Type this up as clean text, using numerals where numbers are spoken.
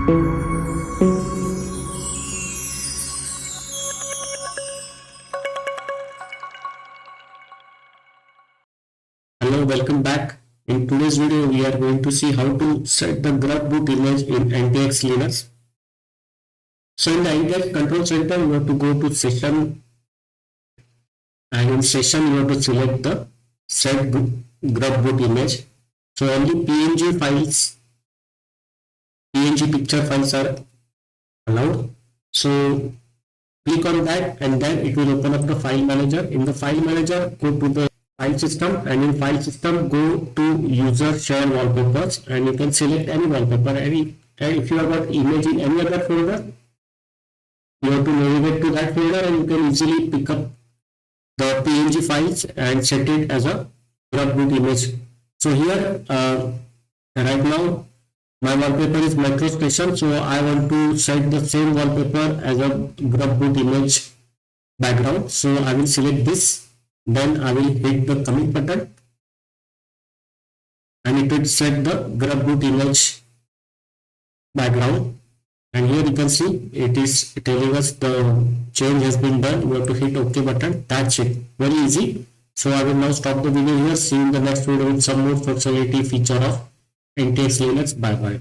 Hello, welcome back. In today's video, we are going to see how to set the Grub boot image in AntiX Linux. So in the AntiX control center, you have to go to session, and in session, you have to select the set Grub boot image. So only PNG files, PNG picture files are allowed. So click on that, and then it will open up the file manager. In the file manager, go to the file system, and in file system go to user share wallpapers, and you can select any wallpaper. And if you have got image in any other folder, you have to navigate to that folder, and you can easily pick up the PNG files and set it as a Grub boot image. So here right now my wallpaper is metro station, so I want to set the same wallpaper as a Grub boot image background. So I will select this, then I will hit the commit button, and it will set the Grub boot image background. And here you can see it is telling us the change has been done. You have to hit OK button. That's it. Very easy. So I will now stop the video here. See you in the next video with some more functionality feature of AntiX Linux. Bye bye.